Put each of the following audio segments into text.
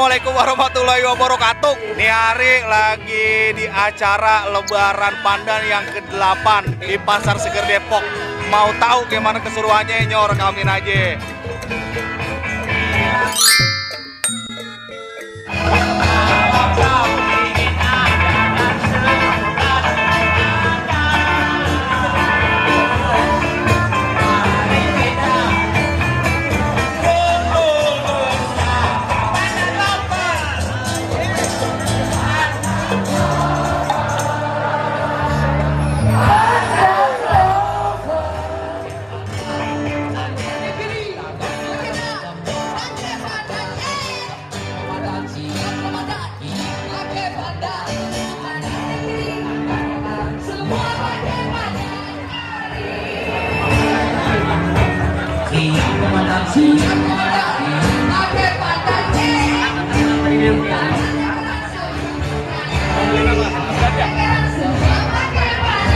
Assalamualaikum warahmatullahi wabarakatuh. Ini hari lagi di acara Lebaran Pandan yang ke-8 di Pasar Seger Depok. Mau tahu gimana keseruannya? Nyor, rekamin aja.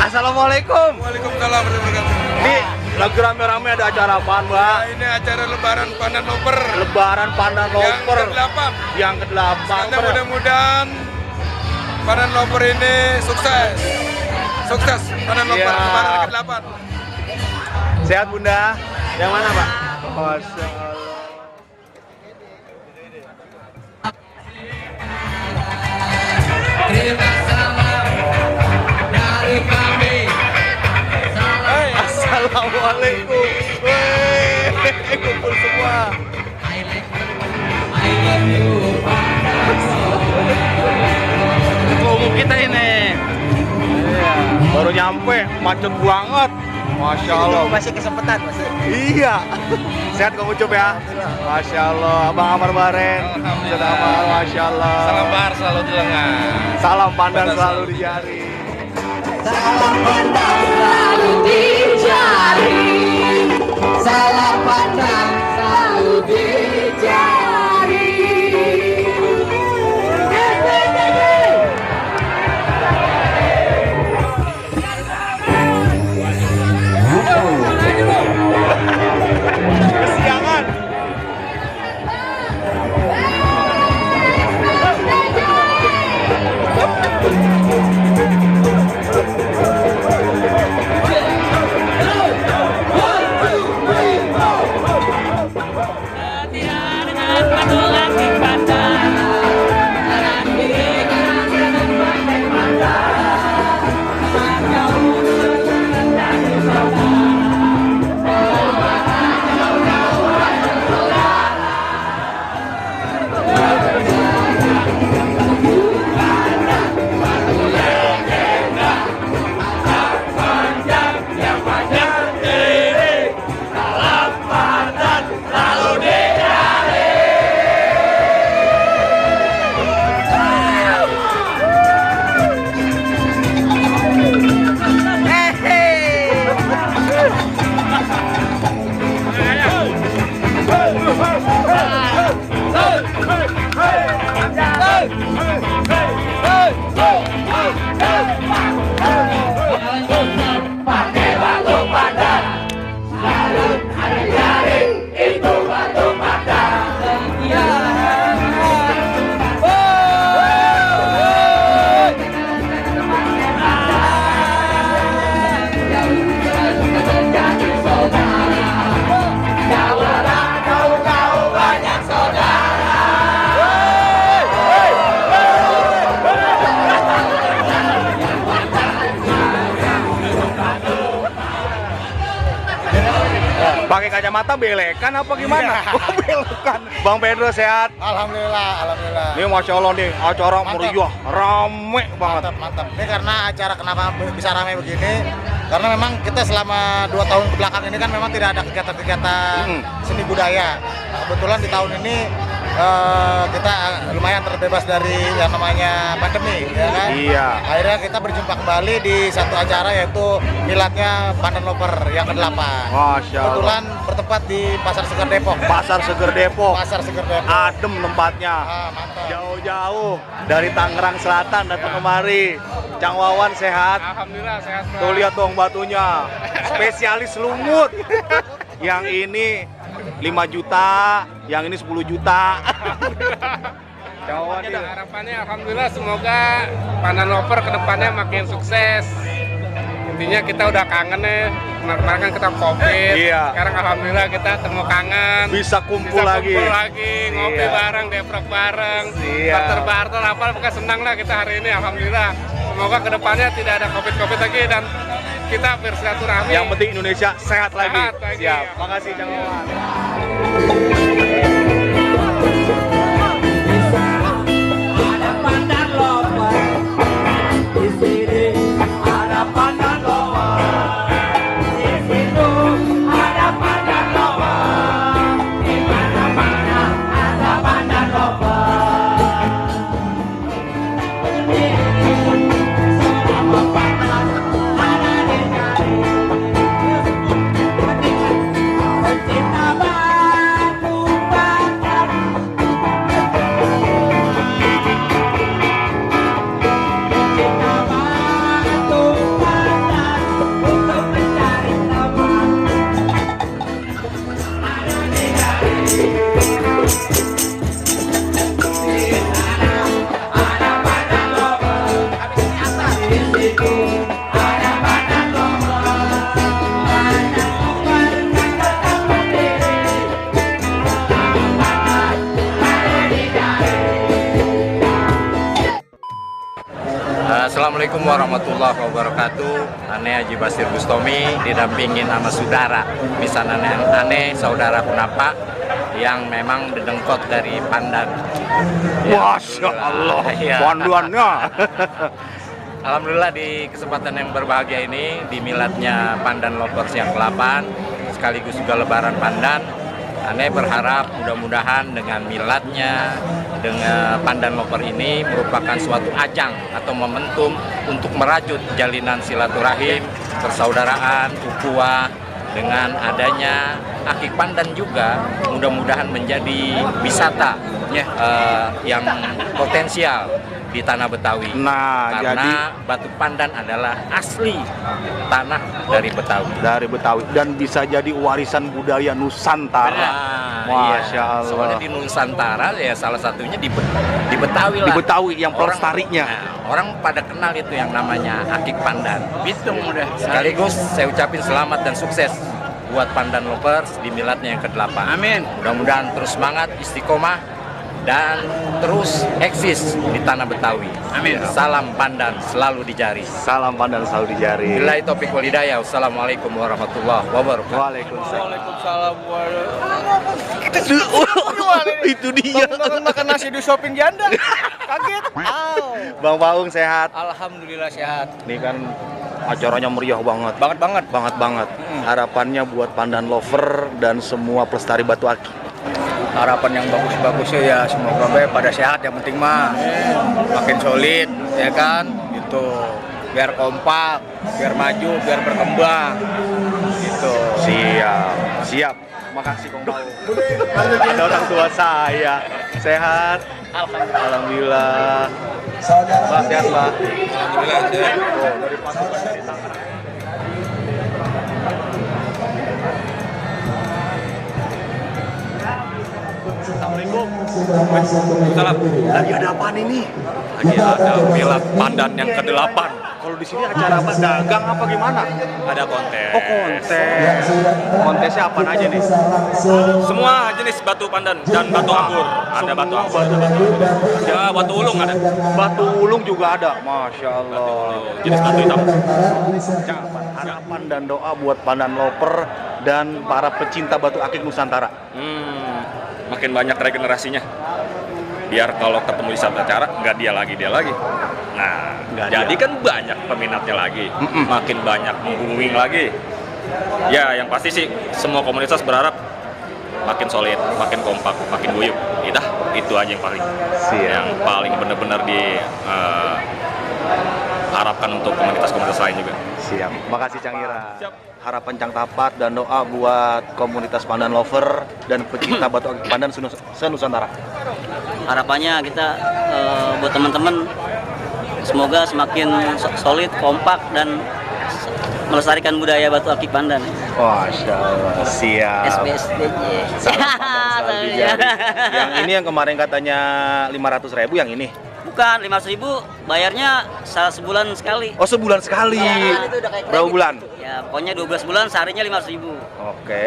Assalamualaikum. Waalaikumsalam warahmatullahi wabarakatuh. Ini lagi rame-rame ada acara apaan, Mbak? Nah, ini acara Lebaran Pandan Loper. Lebaran Pandan Loper Yang ke-8. yang ke-8. Karena mudah-mudahan Pandan Loper ini sukses. Sukses Pandan Loper Iya. Lebaran ke-8. Sehat, Bunda? Yang mana, Pak? Masya Allah. Assalamualaikum. Weh, kumpul semua. Ketua umum kita ini. Iya, baru nyampe, macet banget. Masya Allah. Masih kesempatan, Mas. Iya. Sehat Kang Ucup ya? Masya Allah. Abang Amar Baren. Selamat, Masya Allah. Salam bar selalu di lengan. Salam Pandan selalu di jari. Salam pandang selalu di jari. Salam pandang selalu di jari. Kesiangan. Pakai kacamata belekan apa gimana? Oh, belekan. Bang Pedro sehat? Alhamdulillah, alhamdulillah. Ini Masya Allah nih, acara Mantap. meriah, rame banget. Mantap, mantap. Ini karena acara kenapa bisa ramai begini? Karena memang kita selama 2 tahun kebelakang ini kan memang tidak ada kegiatan-kegiatan seni budaya. Nah, kebetulan di tahun ini kita lumayan terbebas dari yang namanya pandemi, ya kan? Iya. Akhirnya kita berjumpa kembali di satu acara yaitu miladnya Pandan Loper yang ke-8. Masya Allah. Kebetulan bertempat di Pasar Seger Depok. Pasar Seger Depok. Pasar Seger Depok. Adem tempatnya. Mantap. Jauh-jauh dari Tangerang Selatan datang kemari. Cang Wawan sehat? Alhamdulillah sehat. Tuh lihat dong batunya. Spesialis lumut. Yang ini 5 juta, yang ini 10 juta. Harapannya alhamdulillah semoga Pandan Lover kedepannya makin sukses. Intinya kita udah kangen nih. Kemarin kan kita COVID. Iya. Sekarang alhamdulillah kita temu kangen. Bisa kumpul lagi. Ngopi Iya. bareng, deprok bareng, Iya. barter-barter apa, pokoknya senang lah kita hari ini alhamdulillah. Semoga kedepannya tidak ada COVID lagi dan kita bersilaturahmi. Yang penting Indonesia sehat lagi. Sehat lagi. Siap. Makasih Cang Iwan. Ada pandan lover di sini, ada pandan lover di situ, ada pandan lover di mana-mana, ada pandan lover. Semua pandan ada di jari, pecinta batu bata. Cinta batu bata untuk mencari teman. Ada di jari. Ada pandan lover di situ, ada pandan lover. Pandan lover tetap berdiri. Ada di jari. Assalamualaikum warahmatullahi wabarakatuh. Ane Haji Basir Bustomi didampingin sama saudara. Misalnya Ane saudara Kunapa yang memang dedengkot dari Pandan. Ya, Masya Allah. Iya. Panduannya. Alhamdulillah di kesempatan yang berbahagia ini di miladnya Pandan Lovers yang ke-8 sekaligus juga Lebaran Pandan. Ane berharap mudah-mudahan dengan miladnya dengan Pandan Lover ini merupakan suatu ajang atau momentum untuk merajut jalinan silaturahim, persaudaraan, ukhuwah. Dengan adanya Akik Pandan juga mudah-mudahan menjadi wisata ya, yang potensial di tanah Betawi. Nah, Karena jadi Batu Pandan adalah asli tanah dari Betawi. dari Betawi dan bisa jadi warisan budaya Nusantara. Masya Iya. Allah. Soalnya di Nusantara ya salah satunya di Betawi lah. Di Betawi yang pelestarinya. Orang pada kenal itu yang namanya Akik Pandan. Sekaligus saya ucapin selamat dan sukses buat Pandan Lovers di miladnya yang ke-8. Amin. Mudah-mudahan terus semangat, istiqomah dan terus eksis di tanah Betawi. Amin. Salam Pandan selalu di jari. Salam Pandan selalu di jari. Billahi taufiq wal hidayah. Wassalamualaikum warahmatullahi wabarakatuh. Waalaikumsalam. Waalaikumsalam Itu dia. makan nasi di shopping janda. Kaget. Bang Paung sehat. Alhamdulillah sehat. Ini kan acaranya meriah banget. Banget. Banget. Harapannya buat Pandan Lover dan semua pelestari Batu Akik. Harapan yang bagus-bagus ya semoga pada sehat, yang penting mah makin solid ya kan gitu, biar kompak, biar maju, biar berkembang gitu. Siap. Makasih Kong Paung. Ada orang tua saya. Sehat. Alhamdulillah. Pak, sehat Pak. Alhamdulillah sehat. Oh, dari pasukan dari Tangerang. Assalamualaikum. Salam. Lagi ada apaan ini? Lagi ada milad Pandan yang ke-8. Kalau di sini acara apa? Dagang apa gimana? Ada kontes. Oh, kontes. Kontesnya apaan aja nih? Semua jenis batu pandan dan batu anggur. Ada batu anggur, ada batu anggur. Ya, batu ulung ada. Batu ulung juga ada. Masya Allah. Jenis batu hitam. Harapan dan doa buat Pandan Lover dan para pecinta Batu Akik Nusantara. Makin banyak regenerasinya. Biar kalau ketemu di satu acara, nggak dia lagi. Nah, Nggak jadi dia. kan banyak peminatnya lagi. Makin banyak booming lagi. Ya, yang pasti sih semua komunitas berharap makin solid, makin kompak, makin guyup. Itu aja yang paling. Siap. Yang paling benar-benar diharapkan untuk komunitas-komunitas lain juga. Siap. Makasih Cang Ira. Siap. Harapan Cang Tapat dan doa buat komunitas Pandan Lover dan pecinta Batu Akik Pandan se-Nusantara. Harapannya kita buat teman-teman semoga semakin solid, kompak dan melestarikan budaya Batu Akik Pandan. Masya Allah, siap. SBSDJ. Salam pandang selalu dijari. Yang ini yang kemarin katanya 500.000, yang ini? Bukan 500.000, bayarnya sebulan sekali. Oh, sebulan sekali. Ya, itu udah kayak Berapa kredit. bulan? Ya, pokoknya 12 bulan seharinya 500.000. Oke.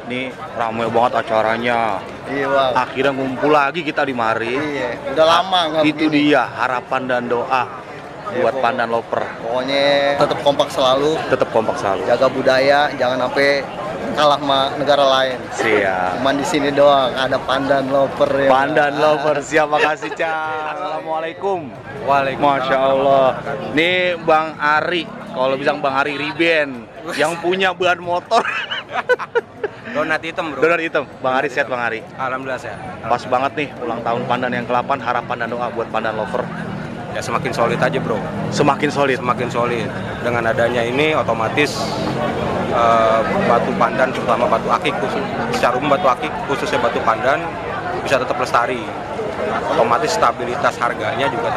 Ini ramai banget acaranya. Iya bang. Akhirnya ngumpul lagi kita di mari. Iya, udah lama nggak Itu begini. dia harapan dan doa buat Pandan Lover. Pokoknya tetap kompak selalu, Tetap kompak selalu. jaga budaya, jangan sampai kalah sama negara lain. Siap. Cuman di sini doang ada Pandan Lover ya. Pandan Lover, siap, makasih Cang. Assalamualaikum. Masya Allah. Nih Bang Ari, kalau bilang Bang Ari Riben, yang punya ban motor. Donat hitam bro. Donat hitam. Bang Ari sehat Bang Ari. Alhamdulillah sehat. Pas banget nih ulang tahun Pandan yang ke-8, harapan dan doa buat Pandan Lover. Ya semakin solid aja bro. Semakin solid. Semakin solid. Dengan adanya ini otomatis batu pandan, terutama batu akik khusus, secara umum batu akik khususnya batu pandan bisa tetap lestari. Otomatis stabilitas harganya juga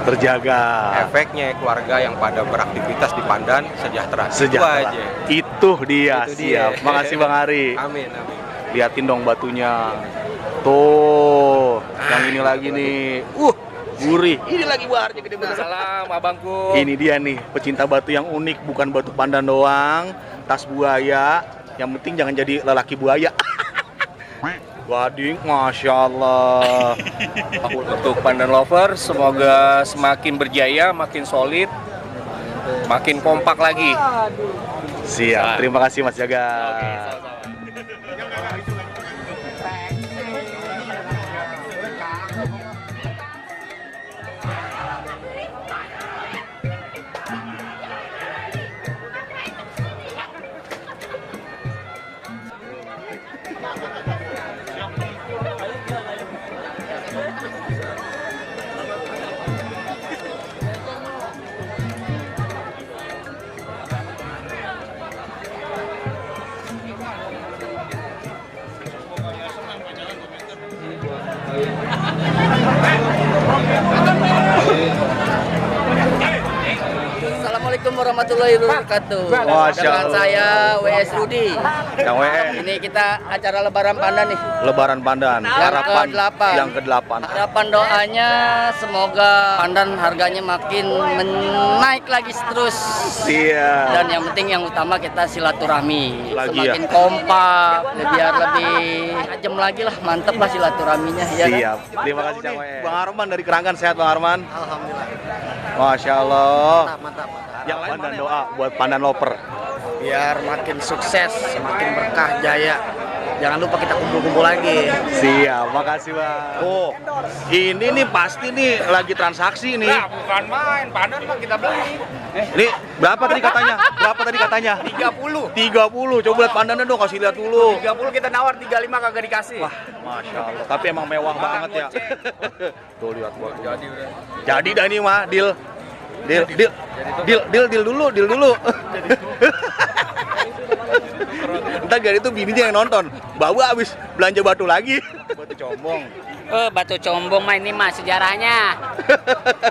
terjaga. Efeknya keluarga yang pada beraktivitas di Pandan sejahtera. Sejahtera. Itu aja. Itu dia, Itu dia. siap. Makasih Bang Ari. Amin, amin. Liatin dong batunya. Tuh, yang ini lagi nih. Gurih. Ini lagi buarnya gede banget. Salam abangku. Ini dia nih, pecinta batu yang unik, bukan batu pandan doang, tas buaya. Yang penting jangan jadi lelaki buaya. Wading, Masya Allah. Untuk Pandan Lover, semoga semakin berjaya, makin solid, makin kompak lagi. Siap, terima kasih Mas Jaga. Assalamualaikum warahmatullahi wabarakatuh. Masya Dengan Allah. saya WS Rudi. Yang WE, Ini kita acara Lebaran Pandan nih. Lebaran Pandan, Yang harapan ke-8. yang ke-8. Harapan doanya semoga pandan harganya makin naik lagi terus. Siap. Dan yang penting yang utama kita silaturahmi. Lagi Semakin ya? kompak, biar lebih tajam lagi lah, mantep lah silaturahminya. Ya kan? Siap. Terima kasih Cang WE. Bang Arman dari Keranggan, sehat Bang Arman? Alhamdulillah. Masya Allah. Mantap. Yang lain dan doa buat Pandan Lover. Biar makin sukses, semakin berkah jaya. Jangan lupa kita kumpul-kumpul lagi. Siap, makasih Bang. Oh, ini nih pasti nih lagi transaksi nih. Nah, bukan main, pandan mah kita beli. Ini berapa tadi katanya? Berapa tadi katanya? 30. 30. Coba lihat pandannya dong, kasih lihat dulu. 30 kita nawar 35 kagak dikasih. Wah, Masya Allah. Tapi emang mewah banget ya. Tuh lihat gua. Jadi dah ini mah, deal dulu. Entar gak itu bininya yang nonton. Bawa abis belanja batu lagi. Batu combong. Batu Combong mah ini mah sejarahnya.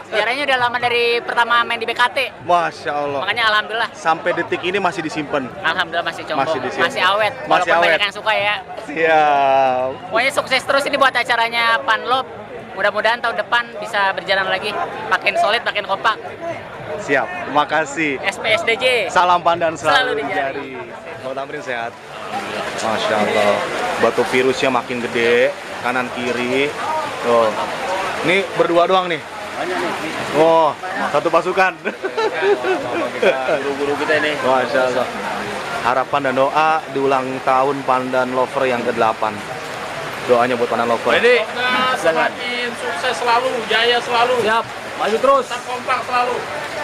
Sejarahnya udah lama dari pertama main di BKT. Masya Allah. Makanya alhamdulillah. Sampai detik ini masih disimpan. Alhamdulillah masih Combong. Masih di sini. Masih awet. Masih Walaupun awet. banyak yang suka ya. Siap. Pokoknya sukses terus ini buat acaranya Panlop. Mudah-mudahan tahun depan bisa berjalan lagi. Makin solid, makin kompak. Siap. Terima kasih. SPSDJ. Salam Pandan Selalu selalu dijari. dijari. Bang Tamrin sehat. Masya Allah. Batu virusnya makin gede, kanan kiri. Tuh. Ini berdua doang nih. Oh, satu pasukan. Guru-guru kita ini. Masya Allah. Harapan dan doa di ulang tahun Pandan Lover yang ke-8. Doanya buat Pandan Lover. Semakin sukses selalu, jaya selalu. Siap, maju terus. Tetap kompak selalu.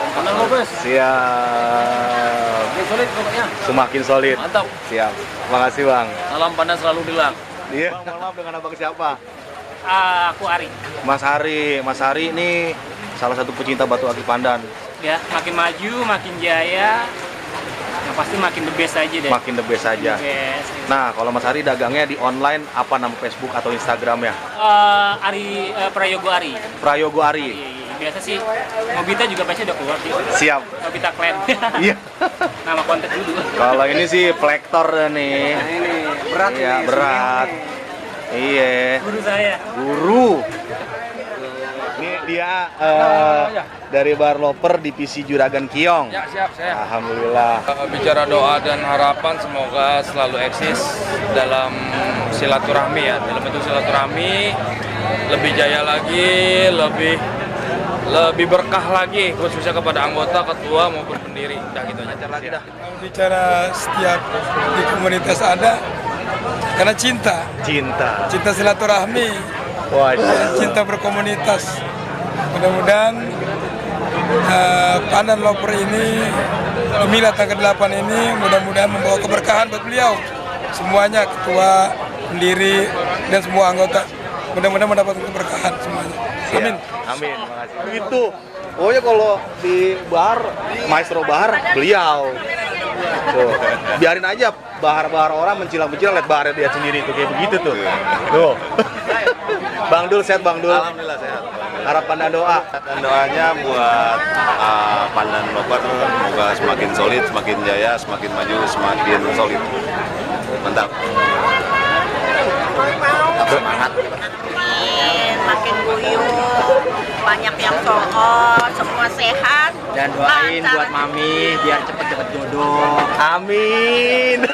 Pandan Lopez. Siap. Solid pokoknya. Semakin solid. Mantap. Siap. Makasih Bang. Salam pandan selalu bilang. Iya. Bang, mohon maaf dengan abang siapa? Aku Ari. Mas Hari ini salah satu pecinta batu akik pandan. Ya, makin maju, makin jaya. Yang pasti makin the best aja deh. Makin the best saja. Best. Nah, kalau Mas Hari dagangnya di online apa nama Facebook atau Instagramnya? Ari Prayogo Ari. Prayogo Ari. Di biasa sih Nobita juga pasti udah keluar sih. Siap. Nobita Clan. Iya. Nama konten dulu. Kalau ini sih plektor nih. Nah ini berat Iya, berat. Iya. Guru saya. Guru. Ini dia dari Bar Loper divisi Juragan Kiong. Ya, siap saya. Alhamdulillah. Bicara doa dan harapan semoga selalu eksis dalam silaturahmi ya, dalam bentuk silaturahmi lebih jaya lagi, lebih berkah lagi khususnya kepada anggota, ketua maupun pendiri. Udah gitu aja lagi dah. Bicara setiap di komunitas ada karena cinta silaturahmi, cinta berkomunitas. Mudah-mudahan Pandan Loper ini Milad tanggal 8 ini mudah-mudahan membawa keberkahan buat beliau semuanya, ketua, pendiri dan semua anggota. Mudah-mudahan mendapatkan keberkahan semuanya. Amin. Amin. Makasih. Itu. Pokoknya kalau di bar, maestro bar, beliau. Tuh, biarin aja bahar-bahar orang mencilang-mencilang, lihat baharnya dia sendiri tuh kayak begitu tuh. Tuh. Bang Dul sehat, Bang Dul. Alhamdulillah sehat. Harapan dan doa. Dan doanya buat Pandan Loper semoga semakin solid, semakin jaya, semakin maju, semakin solid. Mantap. Semangat. Makin guyup, banyak yang songong, semua sehat. Dan doain buat Mami biar cepet-cepet jodoh. Amin.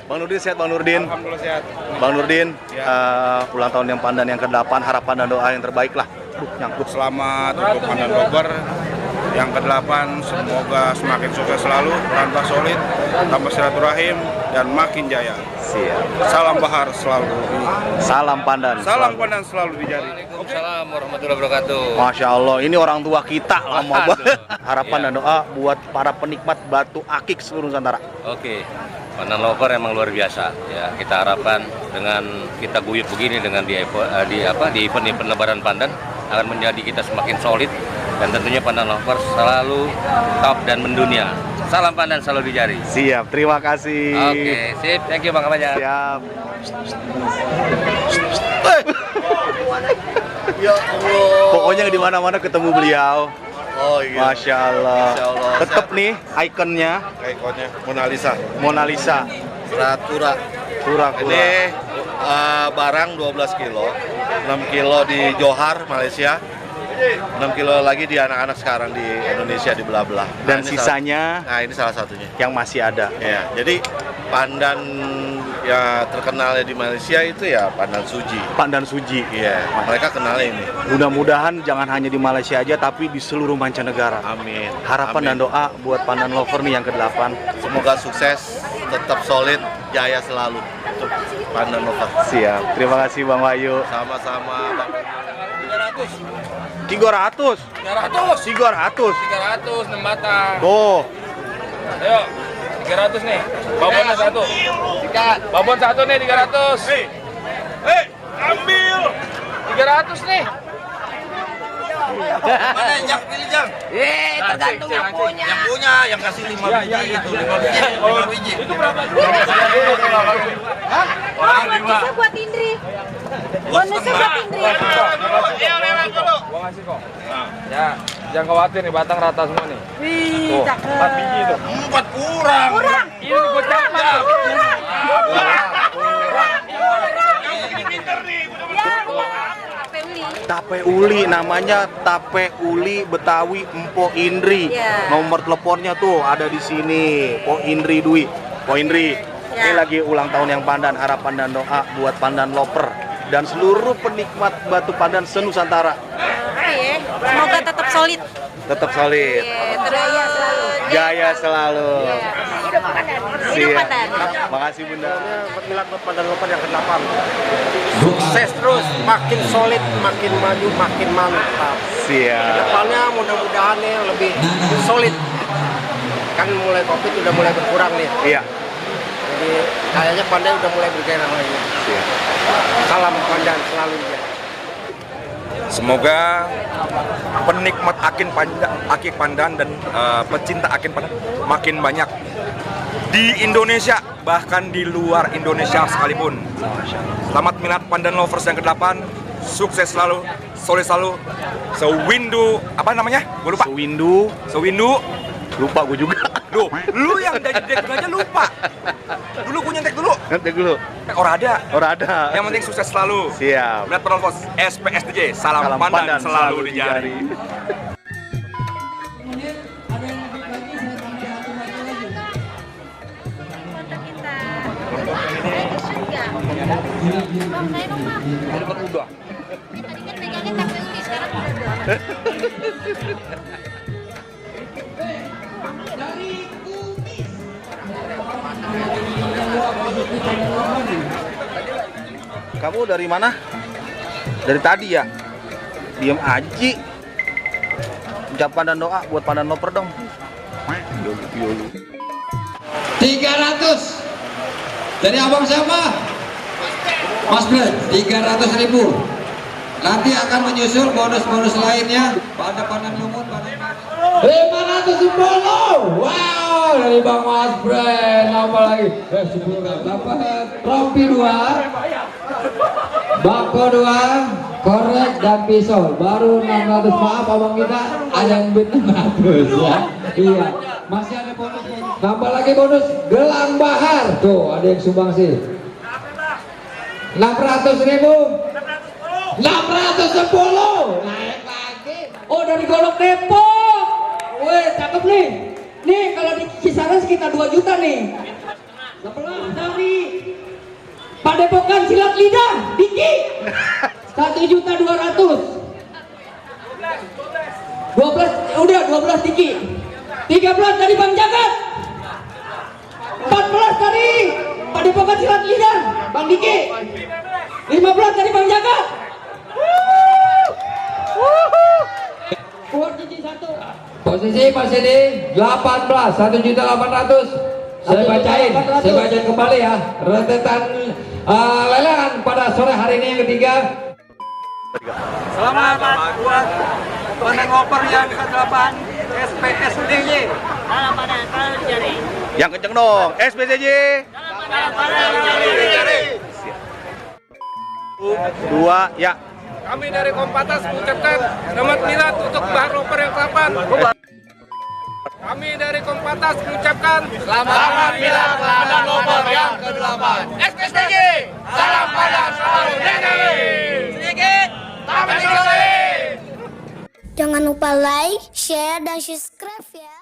Bang Nurdin sehat, Bang Nurdin. Alhamdulillah sehat. Bang Nurdin, ulang tahun yang Pandan yang ke-8, harapan dan doa yang terbaik lah. Nyangkut. Selamat untuk Pandan Loper yang ke-8, semoga semakin sukses selalu, bertambah solid, tambah silaturahim dan makin jaya. Siap. Salam bahar selalu. Salam Pandan. Salam Pandan selalu dijari. Waalaikumsalam warahmatullahi wabarakatuh. Masya Allah, ini orang tua kita lama banget. Harapan dan doa buat para penikmat batu akik seluruh Nusantara. Oke. Pandan Loper emang luar biasa ya. Kita harapkan dengan kita guyup begini dengan di event-event Lebaran Pandan akan menjadi kita semakin solid dan tentunya Pandan Loper selalu top dan mendunia. Salam Pandan selalu dijari. Siap, terima kasih. Oke, sip. Thank you Bang Kabajar. Siap. Ya Allah. Pokoknya di mana-mana ketemu beliau. Oh iya. Masya Allah. Masya Allah. Tetap nih ikonnya Ikonnya Mona Lisa. Mona Lisa. Ratura. Kura-kura. Ini barang 12 kilo, 6 kilo di Johar, Malaysia. 6 kilo lagi di anak-anak sekarang di Indonesia di belah-belah. Dan ini sisanya ini salah satunya. yang masih ada. Ya, jadi pandan ya terkenalnya di Malaysia itu ya pandan suji. Pandan Suji. Iya, mereka kenalnya ini. Mudah-mudahan jangan hanya di Malaysia aja, tapi di seluruh mancanegara. Amin. Harapan dan doa buat Pandan Lover nih yang ke-8. Semoga sukses, tetap solid, jaya selalu untuk Pandan Lover. Siap. Terima kasih Bang Wahyu. Sama-sama, Bang. 300. 6 batang. Tuh. Ayo, 300 nih. Babonnya satu. Babon satu nih 300. Ambil. 300 nih. Mana yang pilih, Jang? Tergantung yang punya. Yang punya, yang kasih 5 biji itu, 5 biji, 5 biji. Itu berapa? Bonusnya buat Indri. Bonusnya buat Indri. Gua ngasih kok. Ya, jangan khawatir nih batang rata semua nih. Wih, cakep. 4 biji itu. 4 kurang. Kurang. Ini gua catat. Tape uli namanya, Tape Uli Betawi Empo Indri. Iya. Nomor teleponnya tuh ada di sini. Po Indri Dwi. Po Indri. Ini Ya. lagi ulang tahun yang Pandan, harapan dan doa buat Pandan Loper dan seluruh penikmat batu Pandan senusantara. Semoga tetap solid. Tetap solid. Terus Jaya selalu. Hidup Pandan. Hidup Siap. Pandan. Makasih Bunda. Milad Pandan Loper yang ke-8. Sukses terus, makin solid, makin maju, makin mantap. Siap. Depannya mudah-mudahan nih lebih solid. Kan mulai Covid udah mulai berkurang nih. Iya. Jadi kayaknya Pandan udah mulai bergairah lagi. Siap. Salam Pandan selalu ya. Semoga penikmat akik pandan dan pecinta akik pandan makin banyak di Indonesia, bahkan di luar Indonesia sekalipun. Selamat Milad Pandan Lovers yang ke-8. sukses selalu, solid selalu. Sewindu, apa namanya? Gue lupa. Sewindu. Lupa gue juga. Duh, lu yang dari aja lupa. Dulu gue nyentek dulu. Nyentek dulu. Orada. Yang penting sukses selalu. Siap. Melihat penonton SPSDJ, salam pandan selalu di jari. Kamu dari mana? Dari tadi ya? Diem aja. Ucapan dan doa buat Pandan Loper dong. 300 dari abang siapa? Mas Bret, 300.000. Nanti akan menyusul bonus-bonus lainnya pada Pandan Lumut. 510. Wow, dari Bang Mas Bret. Nambah lagi 10 dapat rompi 2, bako 2, korek dan pisau. Baru 600. Maaf abang kita ada yang bid 600 ya. Iya, masih ada bonus. Nambah lagi bonus gelang bahar. Tuh, ada yang sumbang sih. 600.000. 610. Naik lagi. Oh, dari Golok Depok. Weh, cakep nih. Nih, kalau di kisaran sekitar 2 juta nih. Dari Padepokan Silat Lidah, Diki. 1.200.000. 12, udah 12 Diki. 13 dari Bang Jagat. 14 dari Padepokan Silat Lidah, Bang Diki. 15 dari Bang Jagat. Posisi masih di 18, 1.800.000. Saya bacain kembali ya. Rentetan lelangan pada sore hari ini yang ketiga. Selamat buat Pandan Loper yang ke-8 SPSDJ. Salam pandan selalu di jari. Yang kenceng dong, SPSDJ. Dua, ya. Kami dari Kompatas mengucapkan selamat milad untuk Bahar Loper yang ke-8. Kami dari Kompatas mengucapkan Selamat milad Pandan Loper yang ke-8. SPSDJ, salam pandan selalu di jari. Sedikit, tapi solid. Jangan lupa like, share, dan subscribe ya.